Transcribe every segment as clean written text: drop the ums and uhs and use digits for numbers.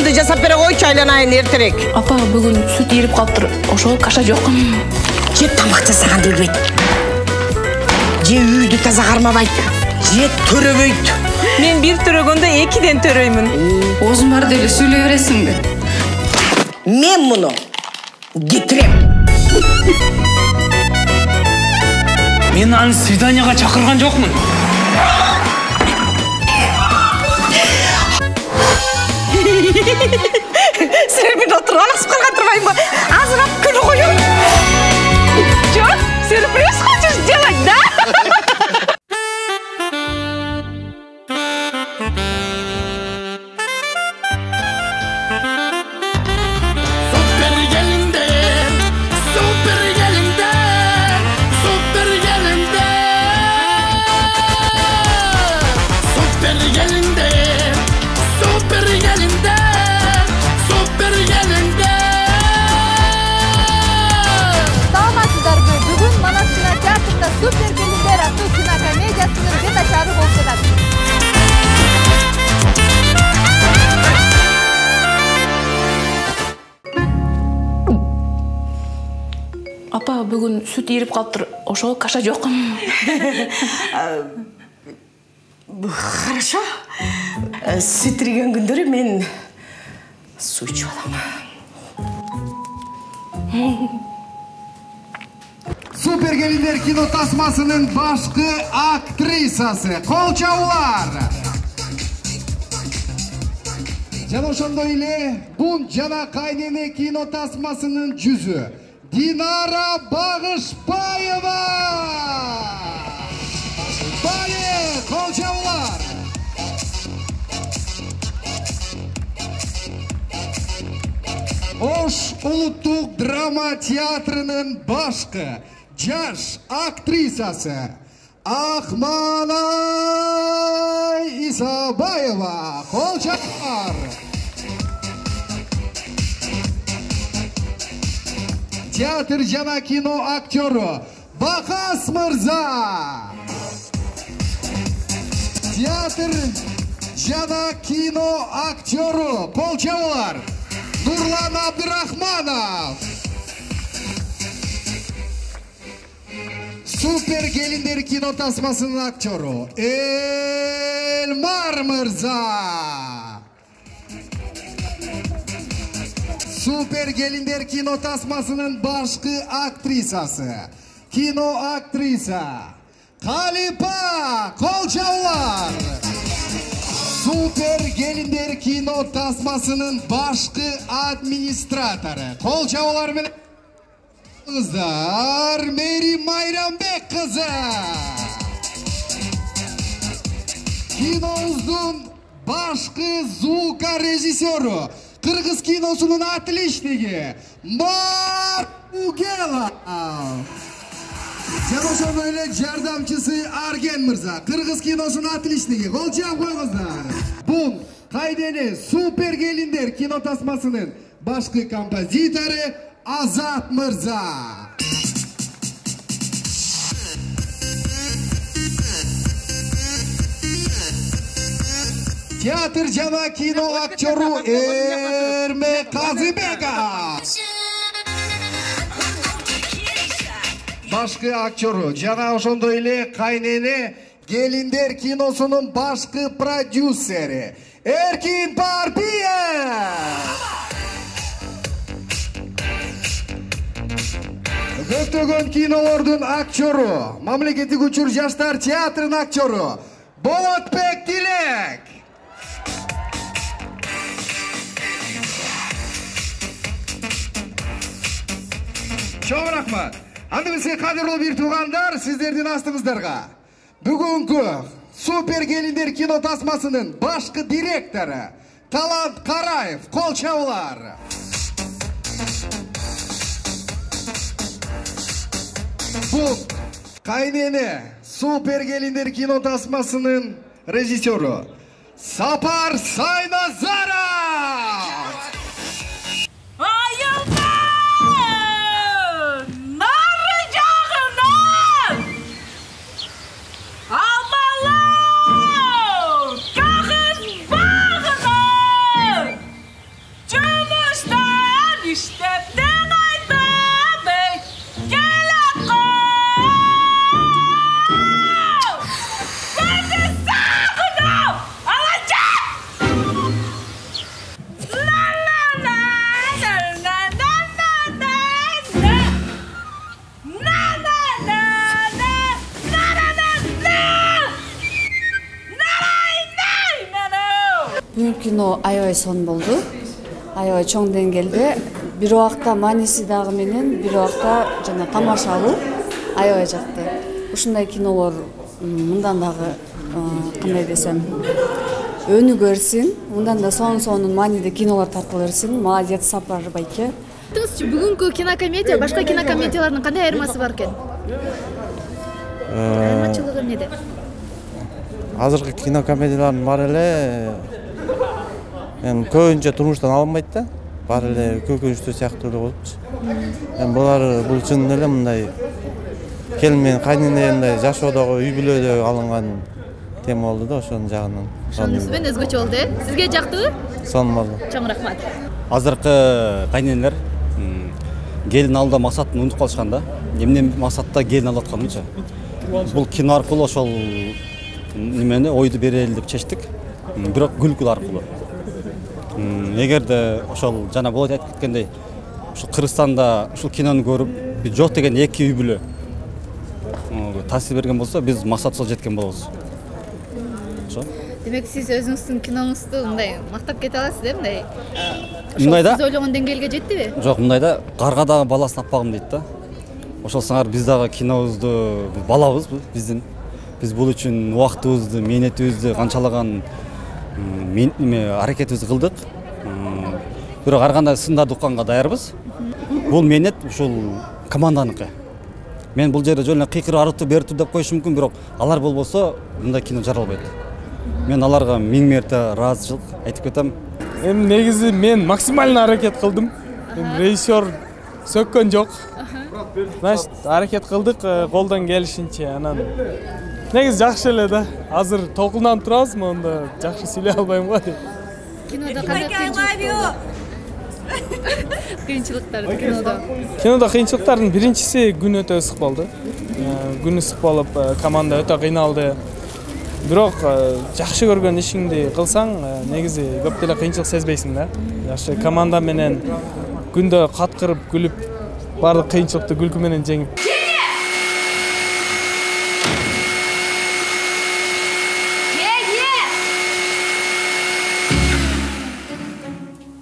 Ошондо жасап бере койчу, айланайын эртерээк. Апа, бүгүн сүт ирип калыптыр. Ошол каша жок. Же тамак жасаган билбейт. Же үйдү таза кармабайт. Же төрөбөйт. Мен бир төрөгөндө 2ден төрөймүн. Озун бар деле сүйлөй бересиңби? Мен муну кетирем. Мен аны свиданияга чакырган жокмун. Серпин отуруп алаксып калган турбаймынбы? Азыраак күнү коюм. Жок, сюрприз хочешь сделать, да? Super gelinler atlı kinokомедиясының беташары болып жатады. Апа, бүгүн сүт ирип калыптыр. Ошол каша жок. Хорошо. Сүт ирген күндөрү мен суу ичип алам. Super gelinler kino tasmasının başkı aktrisası. Kol çavular. Jana ошондой эле Бун жана кайнене кино tasmasının жүзү Динара Багышбаева. Бали, кол чабуулар. Ош улуттук драма театрынын башкы жаш актрисасы Акманай Исабаева. Кол чабуулар. Театр жана кино актёру Бакас мырза. Театр жана кино актёру, кол чабуулар, Нурлан Абдырахманов. Super gelinler кино tasmasının актёру Эльмар мырза. Super gelinler кино tasmasının başkı aktrisası, kino aktrisa Kalipa. Kol çabуулар. Super gelinler kino tasmasının başkı administratörü, kol çabуулар менен kızlar Meri Mayranbek kızı. Kinomuzun başkı звука rejissörü, Kırgız kinosunun отличниги Marugela. Жана böyle жардамчысы Argen Mırza, Kırgız kinosunun отличниги. Kol çap koyыңыздар. Bun kaydeni Super gelinler kino tasmasının başkı kompozitörü Azat Mırza. Teatr jana kino aktörü Erme Kazibeka. Başkı aktörü jana ошондой эле кайнене Gelinler kinosunun başkı prodüseri Erkin Parpiyev. Көптөгөн кинолордун актёру, мамлекеттик учур жаштар театрынын актёру Болотбек Тилек. Чоң рахмат. Анда бизге кадырлуу бир туугандар, сиздердин астыңыздарга бүгүнкү Super gelinler кино tasmasынын башкы директору Талант Караев. Кол чабуулар. Bu kaynene Super gelinler kino tasmasının rejissörü Sapar Saynazara. Бүгүнкү кино аябай сонун болду. Аябай чоң деңгээлде. Бир убакта мааниси дагы менен, бир убакта жана тамашалуу аябай жакты. Ушундай кинолор мындан дагы кандай десем, өнүгө берсин, мындан да сонун мааниде кинолор таркала берсин. Молодец, Сапар байке. Бүгүнкү кинокомедия башка кинокомедиялардын кандай айырмасы бар экен? Айырмачылыгы эмнеде? Азыркы кинокомедиялардын баары эле эми көбүнчө турмуштан алынбайт да. Баары эле көкүнүчтүү сыяктуу эле болупчу. Эми бул чын эле мындай келин менен кайненемдей жашоодогу үй бүлөдө алынган тема болду да, ошонун жагынан. Ошонусу менен өзгөчө болду, Сизге жактыбы? Сонун болду. Чоң рахмат. Азыркы кайненелер келин алууда максатын унутуп калышкан да. Эмне максатта келин алып атканынча. Бул кино аркылуу ошол немени ойду берели деп чечтик. Бирок күлкү аркылуу. Эгерде ошол жана болот айтып кеткендей, ушул Кыргызстанда ушул кинону көрүп, жок деген эки үй бүлө таасир берген болсо, биз максатыбызга жеткен болобуз. Ошо. Демек сиз өзүңүздүн киноңузду мындай мактап кете аласыз да, мындай. Мындай да. Сиз ойлогон деңгээлге жеттиби? Жок, мындай да, карга дагы баласын аппагым дейт да. Ошол сыңар биз дагы кинобузду балабыз биздин. Биз бул үчүн убактыбызды, мээнетибизди, канчалаган аракетибизди кылдык. Бирок ар кандай сындарды укканга даярбыз. Бул мээнет ушул команданыкы. Мен бул жерде жөн эле кыйкырып арытып берип деп коюшум мүмкүн, бирок алар болбосо мындай кино жаралбайт. Мен аларга миң мерте ыраазычылык айтып кетем. Эми негизи мен максимально аракет кылдым. Режиссер сөккөн жок. Значит, аракет кылдык колдон келишинче. Анан негизи жакшы эле да. Азыр толкундан турабыз, монда жакшы сүйлөй албайм го дейт. Кинодо кандай кыйынчылыктар кинодо? Кинодо кыйынчылыктардын биринчиси күн өтө ысык болду. Күн ысык болуп, команда өтө кыйналды. Бирок жакшы көргөн ишиңди кылсаң, негизи көп деле кыйынчылык сезбейсиң да. Жакшы команда менен күндө каткырып, күлүп, бардык кыйынчылыкты күлкү менен жеңип.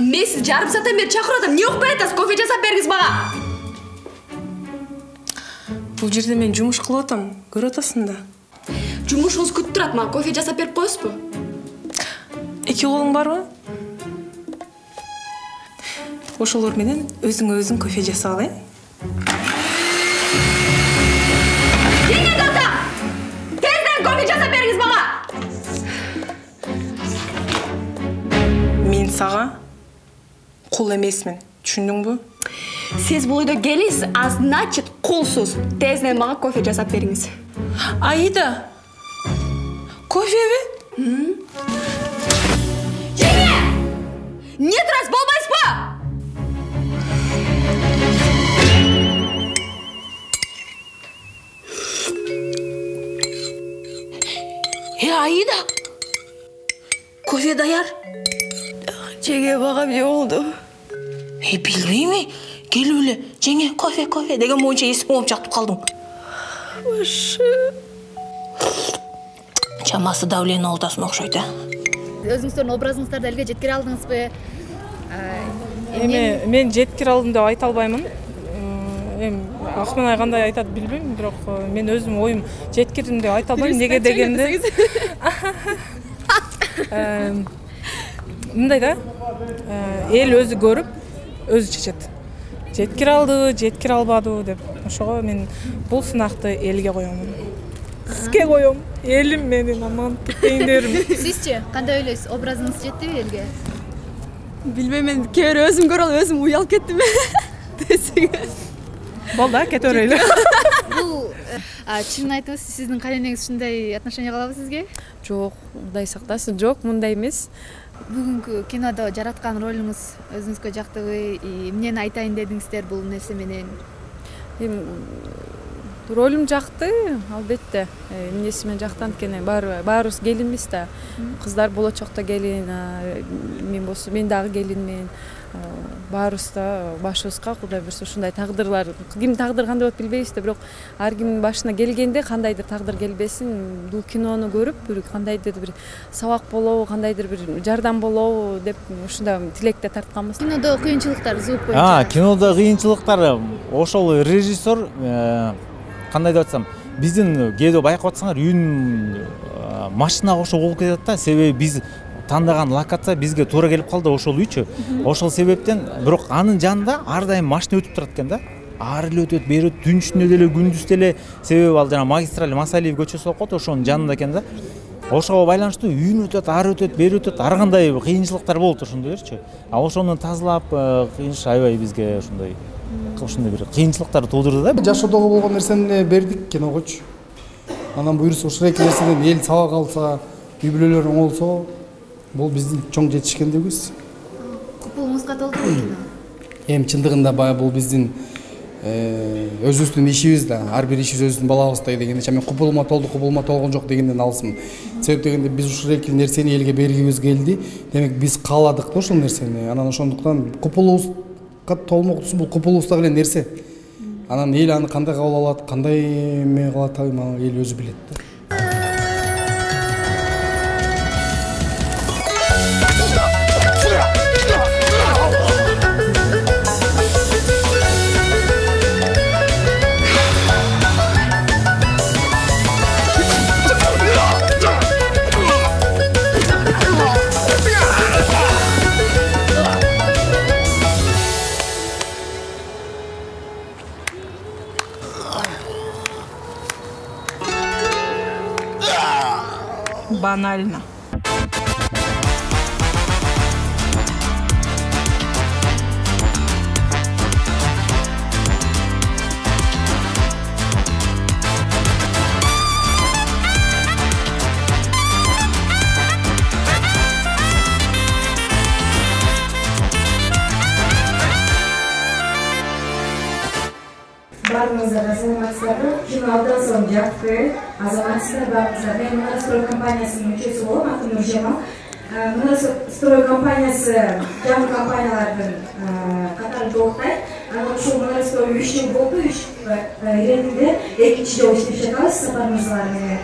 Мен сізді жарым сағаттан бері шақырып атам. Не оқпай атасыз? Кофе жасап бергіз маған. Бұл жерде мен жұмыс қылып атам. Көріп атасың да. Жұмысыңыз күтіп тұрады, маған кофе жасап беріп қойсыз ба? Екі қолың бар ма? Ошолор менен өзің кофе жасап алайын. Неге қалта? Тезден кофе жасап бергіз маған. Мен саға құл емесмін, түшіндің бі? Сіз бұл үйді келесіз, а значит құлсыз. Тезден маған кофе жасап беріңіз. Аида, кофе бе? Жеңе! Не тұрасыз, болмайсыз ба? Аида, кофе даяр. Жеңе баға бе oldu? Білмейме, келу біле. Жеңе, кофе деген бойынша есім оңып жақтып қалдың. Башы. Шамасы давлен олдасын оқшайды. Өзіңіздердің образыңыздарды әлге жеткіре алдыңыз бе? Мен жеткире алдым деп айта албаймын. Акман кандай айтат билбейм, бирок мен өзүм оюм жеткирдим деп айта албайм. Неге дегенде мындай да, эл өзү көрүп, өзү чечет. Жеткире алды, жеткире албады деп. Ошого мен бул сынакты элге коем. Сизге коем. Элим менин аман кетейиндерим. Сизчи, кандай ойлойсуз? Образыңыз жеттиби элге? Билбейм, мен кээ өзүм көрүп алып, өзүм уялып кеттим. Десеңиз. Болду, кете берели. Бул чынын айтыңыз, сиздин кайненеңиз ушундай отношение кылабы сизге? Жок, Кудай сактасын, жок, мындай эмес. Бүгүнкү кинодо жараткан ролуңуз өзүңүзгө жактыбы? Эмнени айтайын дедиңиздер бул нерсе менен? Ролум жакты, албетте. Эмнеси менен жактан экен, баарыбыз келинбиз да. Кыздар болочокто келин, мен болсо мен дагы келинмин. Баарыбыз да башыбызга Кудай буйрса ушундай тагдырлар, ким тагдыр кандай болуп билбейбиз да, бирок ар кимдин башына келгенде кандайдыр тагдыр келбесин, бул кинону көрүп бир кандайдыр бир сабак болобу, кандайдыр бир жардам болобу деп ушундай тилекте тартканбыз. Кинодо кыйынчылыктар звук боюнча. Кинодо кыйынчылыктар ошол режиссер кандай деп атсам, биздин кээде байкап атсаңар үйүн машинага ошо болуп кетет да, себеби биз тандаган локация бизге туура келип калды, ошол үйчү. Ошол себептен бирок анын жанында ар дайым машина өтүп турат экен да. Ар эле өтөт, бери өтөт, түн ичинде деле, күндүз деле, себеби ал жана магистраль Масалиев көчөсү болуп калат, ошонун жанында экен да. Ошого байланыштуу үйүн өтөт, ар өтөт, бери өтөт, ар кандай кыйынчылыктар болот ошондойлорчу. Ошону тазалап, аябай бизге ошондой бир кыйынчылыктар туудурду да. Жашоодогу болгон нерсени бердик киногочу. Анан буюрса ушул эки нерседен эл сабак алса, үй бүлөлөр оңолсо, бул биздин чоң жетишкендигибиз. Купулуңузга толтурду кино. Эми чындыгында баягы бул биздин өзүбүздүн ишибиз да, ар бир ишибиз өзүбүздүн балабыздай дегенде, мен купулума толгон жок дегенден алысмын. Себеп дегенде биз ушул эки нерсени элге бергибиз келди. Демек биз кааладык да ушул нерсени. Анан ошондуктан купулубузга толмоктусу бул купулубузда эле нерсе. Анан эл аны кандай кабыл алат, кандай эме кылат, эл өзү билет да. Банально. Баарыңыздарга саламатсыздарбы? Киноалдан соң жакты, азаматсыздар баарыңыздар. Мен Мунарстрой компаниясынын мүчөсү болом, атым Нуржамал. Мунарстрой компаниясы жаңы компаниялардын катарында октойт. Анан ушул Мунарстрой 3 жыл болду, 3 иретинде 2 жыл иштеп жатабыз сапарымыздар менен.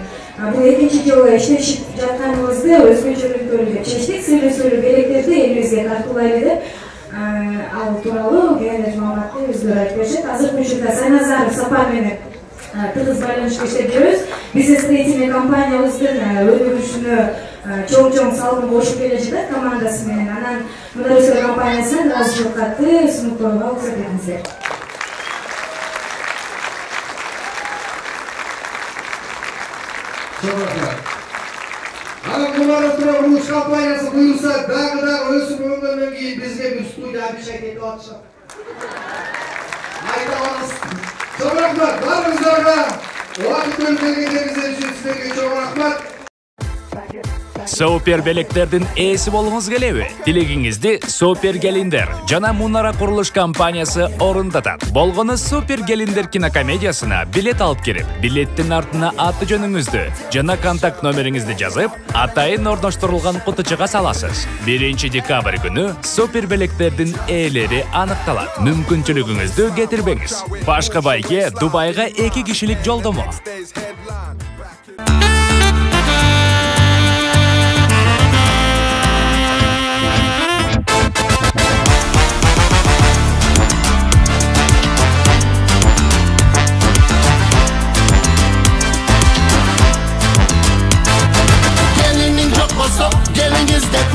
Бул 2 жыл иштеп жатканыбызды өзгөчөлүктөрү чечтик, сүйлөшүүлүү белектерди элибизге тартуулайлы деп ал тууралуу кенен маалыматты өздөрү айтып беришет. Азыркы учурда Сайназаров Сапар менен тыгыз байланышта иштеп жүрөбүз. Бизнес строительный компаниябыздын өнүгүшүнө чоң салым кошуп келе жатат командасы менен. Анан Мунарстрой компаниясынан ыраазычылык катты сунуктоого көрсөтөңүздөр. Анан Мунарстрой курулуш компаниясы буюрса дагы өсүп өнгөндөн кийин бизге бир студия обещать этип атышат. Айта алабыз. Чоң рахмат баарыңыздарга. Убакыт бөлгөндөрүңүз үчүн сиздерге чоң рахмат. Супер белектердин ээси болгуңуз келеби? Тилегиңизди Супер Гелиндер жана Мунара курулуш компаниясы орундатат. Болгону Супер Гелиндер кинокомедиясына билет алып кирип, билеттин артына аты жөнүңүздү жана контакт номериңизди жазып, атайын орноштурулган кутучуга саласыз. 1 декабрь күнү Супер белектердин ээлери аныкталат. Мүмкүнчүлүгүңүздү кетирбеңиз. Башка байге Дубайга 2 кишилик жолдомо.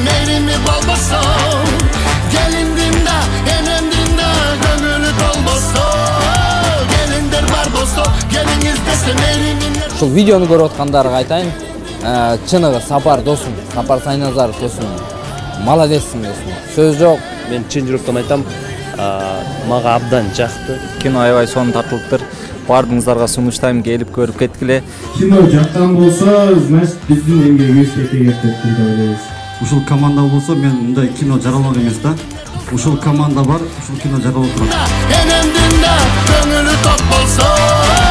Meyrimi balbaso, gelindimde, enemdimde, gönülü dolbaso, gelindir barboso, geliniz dese meyriminler. Ушул видеону көрүп аткандарга айтайын, чыныгы Сапар досум, Сапар Сайназаров досум, молодецсиң досум. Сөз жок. Мен чын жүрөктөн айтам, мага абдан жакты. Кино аябай сонун тартылыптыр. Бардыңыздарга сунуштайм, келип көрүп кеткиле. Кино жактан болсо, значит биздин эмгегибиз кетет деп ойлойбуз. Ушул команда болсо, мен мындай кино жаралмак эмес да. Ушул команда бар, ушул кино жаралып турат. Enemdimde, gönülü top bolsa.